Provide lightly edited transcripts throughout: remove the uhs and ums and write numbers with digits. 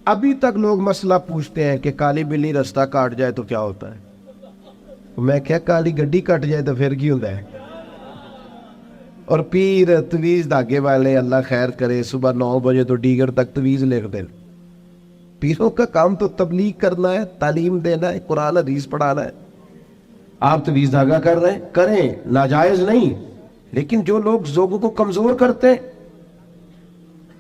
ابھی تک لوگ مسئلہ پوچھتے ہیں کہ کالی بلی رستہ کاٹ جائے تو کیا ہوتا ہے. میں کیا کالی گڈی کٹ جائے تو پھر کی ہوتا ہے. اور پیر تویز دھاگے والے اللہ خیر کرے صبح 9 بجے تو ڈیگر تک تویز لکھ دیں. پیروں کا کام تو تبلیغ کرنا ہے، تعلیم دینا ہے، قرآن حدیث پڑھانا ہے. آپ تویز دھاگا کر رہے ہیں کریں، ناجائز نہیں، لیکن جو لوگ لوگوں کو کمزور کرتے ہیں،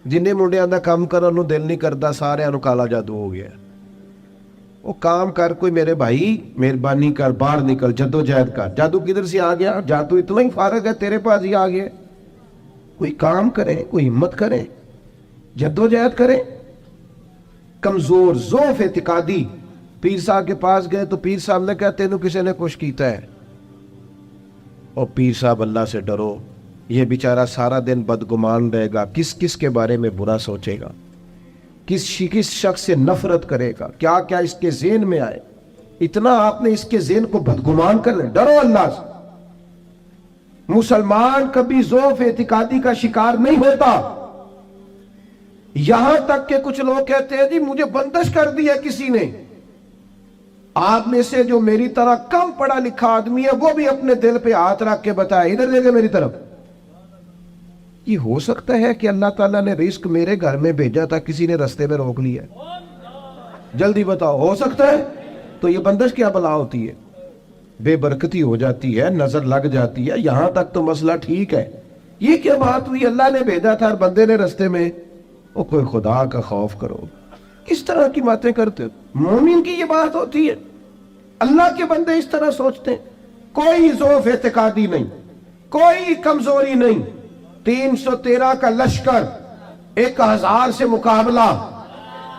جنہیں منڈیاں دا کام کرن نو دل نہیں کرتا، سارے نو کالا جادو ہو گیا. وہ کام کر کوئی میرے بھائی، مہربانی کر باہر نکل، جدوجہد کر. جادو کدھر سے آ گیا؟ جادو اتنا ہی فارغ ہے تیرے پاس ہی آ گیا. کوئی کام کرے، کوئی ہمت کرے، جدوجہد کرے. کمزور ضعف اعتقادی پیر صاحب کے پاس گئے تو پیر صاحب نے کہا تینوں کسی نے کچھ کیتا ہے. اور پیر صاحب اللہ سے ڈرو، یہ بیچارہ سارا دن بدگمان رہے گا، کس کس کے بارے میں برا سوچے گا، کس شخص سے نفرت کرے گا، کیا کیا اس کے ذہن میں آئے. اتنا آپ نے اس کے ذہن کو بدگمان کر لیں. ڈرو اللہ سے. مسلمان کبھی ضعف اعتقادی کا شکار نہیں ہوتا. یہاں تک کہ کچھ لوگ کہتے ہیں جی مجھے بندش کر دی ہے کسی نے. آپ میں سے جو میری طرح کم پڑھا لکھا آدمی ہے وہ بھی اپنے دل پہ ہاتھ رکھ کے بتائے، ادھر دیکھے میری طرف. یہ ہو سکتا ہے کہ اللہ تعالیٰ نے رزق میرے گھر میں بھیجا تھا، کسی نے رستے میں روک لیا؟ جلدی بتاؤ، ہو سکتا ہے؟ تو یہ بندش کیا بلا ہوتی ہے؟ بے برکتی ہو جاتی ہے، نظر لگ جاتی ہے. یہاں تک تو مسئلہ ٹھیک ہے. یہ کیا بات ہوئی؟ اللہ نے بھیجا تھا اور بندے نے رستے میں. او کوئی خدا کا خوف کرو. کس طرح کی باتیں کرتے ہو؟ مومن کی یہ بات ہوتی ہے؟ اللہ کے بندے اس طرح سوچتے ہیں. کوئی ضعف اعتقادی نہیں، کوئی کمزوری نہیں. 313 کا لشکر، 1000 سے مقابلہ.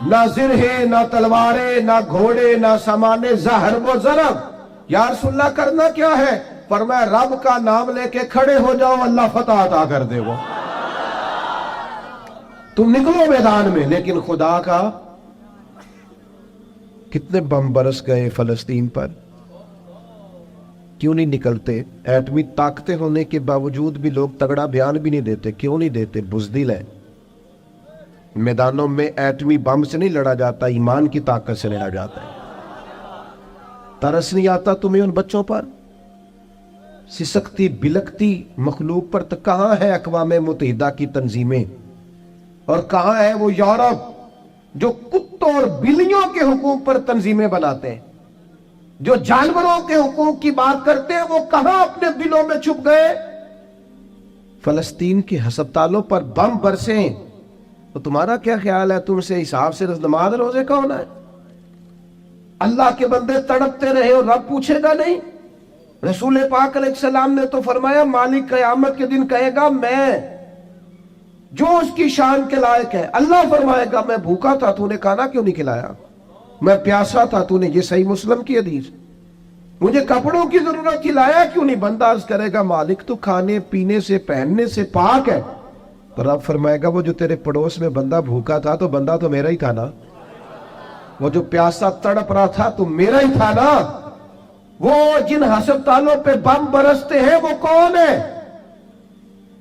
نہ زرہیں، نہ تلواریں، نہ گھوڑے، نہ سامانے زہر و ضرب. یا رسول اللہ کرنا کیا ہے؟ فرمایا رب کا نام لے کے کھڑے ہو جاؤ، اللہ فتح عطا کر دے. وہ تم نکلو میدان میں. لیکن خدا کا کتنے بم برس گئے فلسطین پر، کیوں نہیں نکلتے؟ ایٹمی طاقتیں ہونے کے باوجود بھی لوگ تگڑا بیان بھی نہیں دیتے. کیوں نہیں دیتے؟ بزدل ہے. میدانوں میں ایٹمی بم سے نہیں لڑا جاتا، ایمان کی طاقت سے لڑا جاتا ہے. ترس نہیں آتا تمہیں ان بچوں پر؟ سسکتی بلکتی مخلوق پر. تو کہاں ہے اقوام متحدہ کی تنظیمیں؟ اور کہاں ہے وہ یورپ جو کتوں اور بلیوں کے حقوق پر تنظیمیں بناتے ہیں، جو جانوروں کے حقوق کی بات کرتے ہیں؟ وہ کہاں اپنے دلوں میں چھپ گئے؟ فلسطین کے ہسپتالوں پر بم برسیں تو تمہارا کیا خیال ہے؟ تم سے حساب سے نماز روزے کا ہونا ہے؟ اللہ کے بندے تڑپتے رہے اور رب پوچھے گا نہیں؟ رسول پاک علیہ السلام نے تو فرمایا مالک قیامت کے دن کہے گا میں جو اس کی شان کے لائق ہے. اللہ فرمائے گا میں بھوکا تھا تو نے کھانا کیوں نہیں کھلایا، میں پیاسا تھا تو نے، یہ صحیح مسلم کی حدیث، مجھے کپڑوں کی ضرورت تھی لایا کیوں نہیں؟ بندہ عرض کرے گا مالک تو کھانے پینے سے پہننے سے پاک ہے. تو رب فرمائے گا وہ جو تیرے پڑوس میں بندہ بھوکا تھا تو بندہ تو میرا ہی تھا نا، وہ جو پیاسا تڑپ رہا تھا تو میرا ہی تھا نا. وہ جن ہسپتالوں پہ بم برستے ہیں وہ کون ہے؟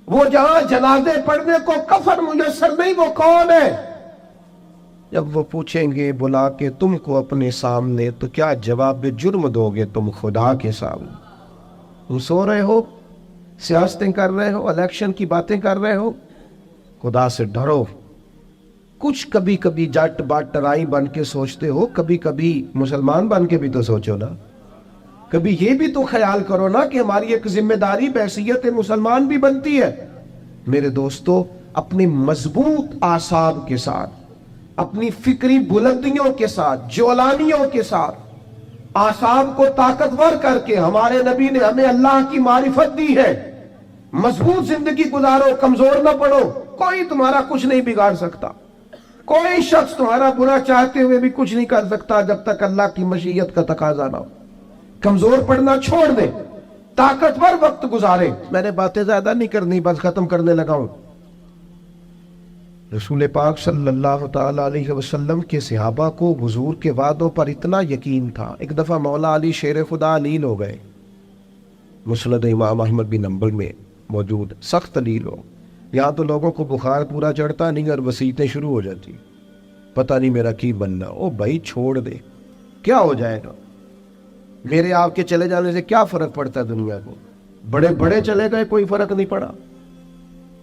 وہ جہاں جنازے پڑھنے کو کفن میسر نہیں، وہ کون ہے؟ جب وہ پوچھیں گے بلا کے تم کو اپنے سامنے تو کیا جواب جرم دو گے تم خدا کے سامنے؟ تم سو رہے ہو، سیاستیں کر رہے ہو، الیکشن کی باتیں کر رہے ہو. خدا سے ڈرو. کچھ کبھی کبھی جٹ باٹرائی بن کے سوچتے ہو، کبھی کبھی مسلمان بن کے بھی تو سوچو نا. کبھی یہ بھی تو خیال کرو نا کہ ہماری ایک ذمہ داری بحیثیت مسلمان بھی بنتی ہے. میرے دوستو، اپنی مضبوط اعصاب کے ساتھ، اپنی فکری بلندیوں کے ساتھ، جولانیوں کے ساتھ، اعصاب کو طاقتور کر کے ہمارے نبی نے ہمیں اللہ کی معرفت دی ہے. مضبوط زندگی گزارو، کمزور نہ پڑو. کوئی تمہارا کچھ نہیں بگاڑ سکتا، کوئی شخص تمہارا برا چاہتے ہوئے بھی کچھ نہیں کر سکتا جب تک اللہ کی مشیت کا تقاضا نہ ہو. کمزور پڑنا چھوڑ دے، طاقتور وقت گزارے. میں نے باتیں زیادہ نہیں کرنی، بس ختم کرنے لگا ہوں. رسول پاک صلی اللہ تعالی علیہ وسلم کے صحابہ کو حضور کے وعدوں پر اتنا یقین تھا. ایک دفعہ مولا علی شیر خدا علیل ہو گئے. مسند امام احمد بن حنبل میں موجود، سخت علیل ہو. یہاں تو لوگوں کو بخار پورا چڑھتا نہیں اور وسیعتیں شروع ہو جاتی. پتہ نہیں میرا کی بننا. او بھائی چھوڑ دے, کیا ہو جائے گا؟ میرے آپ کے چلے جانے سے کیا فرق پڑتا ہے دنیا کو؟ بڑے بڑے چلے گئے, کوئی فرق نہیں پڑا.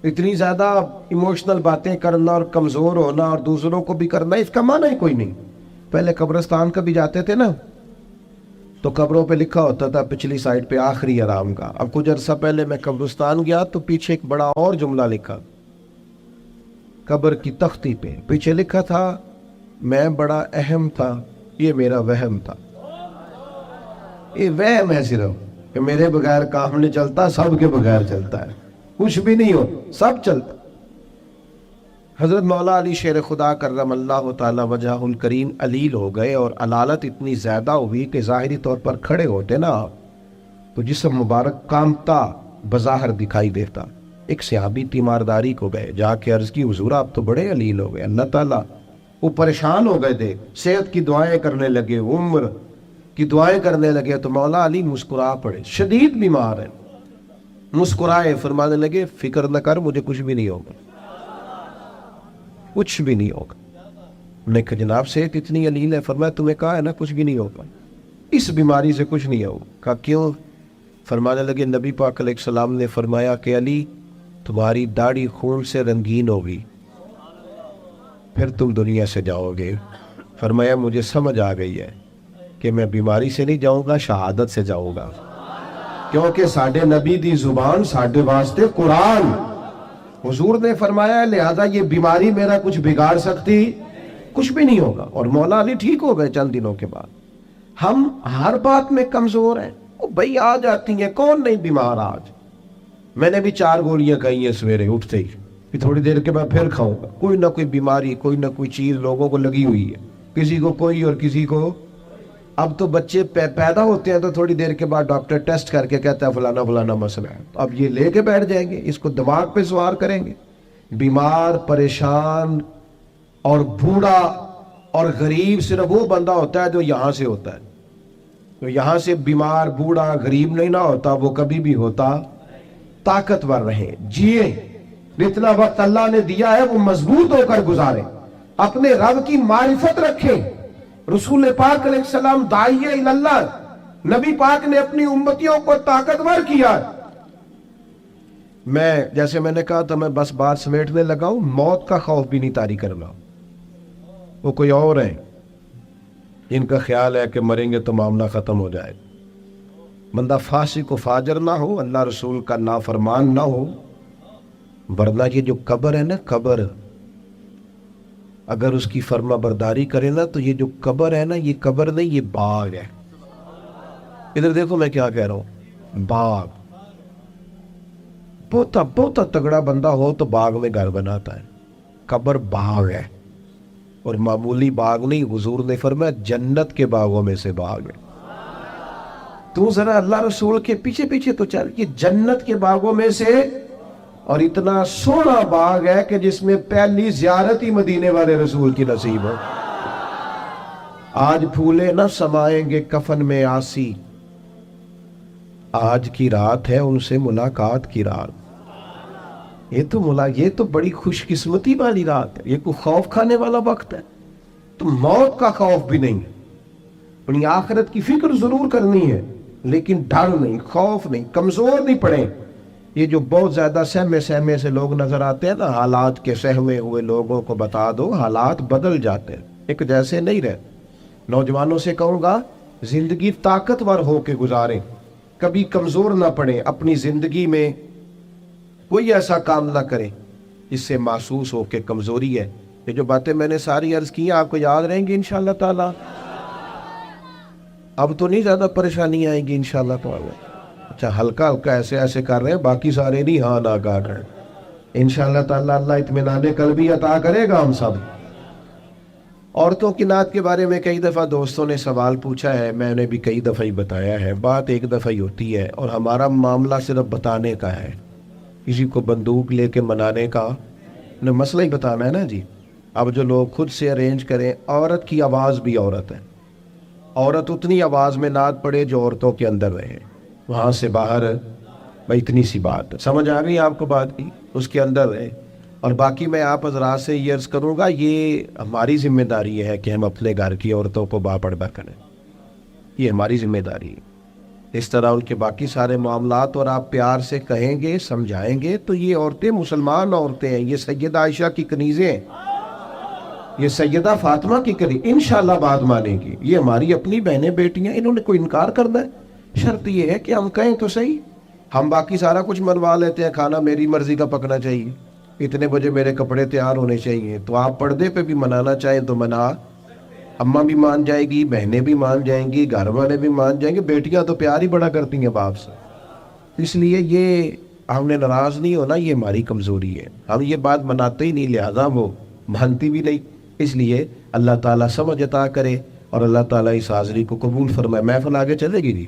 اتنی زیادہ ایموشنل باتیں کرنا اور کمزور ہونا اور دوسروں کو بھی کرنا, اس کا معنی ہی کوئی نہیں. پہلے قبرستان کا بھی جاتے تھے نا, تو قبروں پہ لکھا ہوتا تھا پچھلی سائڈ پہ آخری آرام کا. اب کچھ عرصہ پہلے میں قبرستان گیا تو پیچھے ایک بڑا اور جملہ لکھا, قبر کی تختی پہ پیچھے لکھا تھا میں بڑا اہم تھا, یہ میرا وہم تھا. یہ وہم ہے صرف کہ میرے بغیر کام نہیں چلتا, سب کے بغیر چلتا ہے. کچھ بھی نہیں ہو, سب چلتا. حضرت مولا علی شیر خدا کرم اللہ تعالی وجہ الکریم علیل ہو گئے, اور علالت اتنی زیادہ ہوئی کہ ظاہری طور پر کھڑے ہوتے نا تو جسم مبارک کامتا بظاہر دکھائی دیتا. ایک صحابی تیمارداری کو گئے, جا کے عرض کی حضور آپ تو بڑے علیل ہو گئے. اللہ تعالیٰ وہ پریشان ہو گئے تھے, صحت کی دعائیں کرنے لگے, عمر کی دعائیں کرنے لگے. تو مولا علی مسکرا پڑے, شدید بیمار ہیں, مسکرائے, فرمانے لگے فکر نہ کر, مجھے کچھ بھی نہیں ہوگا, کچھ بھی نہیں ہوگا. میں نے کہا جناب صحت اتنی علیل ہے. فرمایا تمہیں کہا ہے نا کچھ بھی نہیں ہوگا, اس بیماری سے کچھ نہیں ہوگا. کہا کیوں؟ فرمانے لگے نبی پاک علیہ السلام نے فرمایا کہ علی تمہاری داڑھی خون سے رنگین ہوگی, پھر تم دنیا سے جاؤ گے. فرمایا مجھے سمجھ آ گئی ہے کہ میں بیماری سے نہیں جاؤں گا, شہادت سے جاؤں گا, کیونکہ ساڈے نبی دی زبان ساڈے واسطے قرآن. حضور نے فرمایا لہذا یہ بیماری میرا کچھ بگاڑ سکتی, کچھ بھی نہیں ہوگا. اور مولا علی ٹھیک ہو گئے چند دنوں کے بعد. ہم ہر بات میں کمزور ہیں. وہ بھائی آ جاتی ہیں, کون نہیں بیمار آج؟ میں نے بھی 4 گولیاں کھائی ہیں سویرے اٹھتے ہی, پھر تھوڑی دیر کے بعد پھر کھاؤں گا. کوئی نہ کوئی بیماری, کوئی نہ کوئی چیز لوگوں کو لگی ہوئی ہے, کسی کو کوئی اور کسی کو. اب تو بچے پیدا ہوتے ہیں تو تھوڑی دیر کے بعد ڈاکٹر ٹیسٹ کر کے کہتا ہے فلانا فلانا مسئلہ ہے, اب یہ لے کے بیٹھ جائیں گے, اس کو دماغ پہ سوار کریں گے. بیمار, پریشان اور بوڑھا اور غریب صرف وہ بندہ ہوتا ہے جو یہاں سے ہوتا ہے. تو یہاں سے بیمار, بوڑھا, غریب نہیں نہ ہوتا, وہ کبھی بھی ہوتا طاقتور رہے, جیے. جتنا وقت اللہ نے دیا ہے وہ مضبوط ہو کر گزارے, اپنے رب کی معرفت رکھے. رسول پاک علیہ السلام داعیہ اللہ, نبی پاک نے اپنی امتیوں کو طاقتور کیا. میں جیسے میں نے کہا تھا میں بس بات سمیٹنے لگا ہوں, موت کا خوف بھی نہیں طاری کرنا. وہ کوئی اور ہیں جن کا خیال ہے کہ مریں گے تو معاملہ ختم ہو جائے. بندہ فاسق و فاجر نہ ہو, اللہ رسول کا نافرمان نہ ہو, ورنہ یہ جو قبر ہے نا, قبر اگر اس کی فرما برداری کرے نا تو یہ جو قبر ہے نا, یہ قبر نہیں, یہ باغ ہے. ادھر دیکھو میں کیا کہہ رہا ہوں, باغ. بہت تگڑا بندہ ہو تو باغ میں گھر بناتا ہے. قبر باغ ہے, اور معمولی باغ نہیں. حضور نے فرمایا جنت کے باغوں میں سے باغ ہے. تو ذرا اللہ رسول کے پیچھے پیچھے تو چل, یہ جنت کے باغوں میں سے, اور اتنا سونا باغ ہے کہ جس میں پہلی زیارت ہی مدینے والے رسول کی نصیب ہو. آج پھولے نہ سمائیں گے کفن میں آسی, آج کی رات ہے ان سے ملاقات کی رات. یہ تو بڑی خوش قسمتی والی رات ہے, یہ کوئی خوف کھانے والا وقت ہے. تو موت کا خوف بھی نہیں, اپنی آخرت کی فکر ضرور کرنی ہے, لیکن ڈر نہیں, خوف نہیں, کمزور نہیں پڑے. یہ جو بہت زیادہ سہمے سے لوگ نظر آتے ہیں نا, حالات کے سہمے ہوئے لوگوں کو بتا دو حالات بدل جاتے ہیں, ایک جیسے نہیں رہے. نوجوانوں سے کہوں گا زندگی طاقتور ہو کے گزاریں, کبھی کمزور نہ پڑیں. اپنی زندگی میں کوئی ایسا کام نہ کریں جس سے محسوس ہو کہ کمزوری ہے. یہ جو باتیں میں نے ساری عرض کی ہیں آپ کو یاد رہیں گی انشاءاللہ تعالی. اب تو نہیں زیادہ پریشانی آئیں گی انشاءاللہ تعالی. اچھا ہلکا ایسے کر رہے ہیں, باقی سارے نہیں ہاں نہ کر رہے. انشاءاللہ تعالی اللہ اطمینان قلبی عطا کرے گا ہم سب. عورتوں کی نعت کے بارے میں کئی دفعہ دوستوں نے سوال پوچھا ہے, میں نے بھی کئی دفعہ ہی بتایا ہے. بات ایک دفعہ ہی ہوتی ہے, اور ہمارا معاملہ صرف بتانے کا ہے, کسی کو بندوق لے کے منانے کا مسئلہ ہی بتانا ہے نا جی. اب جو لوگ خود سے ارینج کریں, عورت کی آواز بھی عورت ہے. عورت اتنی آواز میں نعت پڑے جو عورتوں کے اندر رہے, وہاں سے باہر. بھائی اتنی سی بات سمجھ آ گئی آپ کو بات کی, اس کے اندر رہے. اور باقی میں آپ حضرات سے یہ عرض کروں گا، یہ ہماری ذمہ داری ہے کہ ہم اپنے گھر کی عورتوں کو باپردہ کریں، یہ ہماری ذمہ داری ہے۔ اس طرح ان کے باقی سارے معاملات اور آپ پیار سے کہیں گے، سمجھائیں گے تو یہ عورتیں مسلمان عورتیں ہیں، یہ سیدہ عائشہ کی کنیزیں ہیں، یہ سیدہ فاطمہ کی کنیز، انشاءاللہ بات مانیں گی، یہ ہماری اپنی بہنیں بیٹیاں، انہوں نے کوئی انکار کرنا ہے؟ شرط یہ ہے کہ ہم کہیں تو صحیح، ہم باقی سارا کچھ منوا لیتے ہیں، کھانا میری مرضی کا پکنا چاہیے، اتنے بجے میرے کپڑے تیار ہونے چاہیے، تو آپ پردے پہ بھی منانا چاہیں تو منا، اماں بھی مان جائے گی، بہنیں بھی مان جائیں گی، گھر والے بھی مان جائیں گے، بیٹیاں تو پیار ہی بڑا کرتی ہیں باپ سے۔ اس لیے یہ ہم نے ناراض نہیں ہونا، یہ ہماری کمزوری ہے، ہم یہ بات مناتے ہی نہیں، لہذا وہ مانتی بھی نہیں۔ اس لیے اللہ تعالیٰ سمجھ عطا کرے اور اللہ تعالیٰ اس حاضری کو قبول فرمائے۔ محفل آگے چلے گی جی؟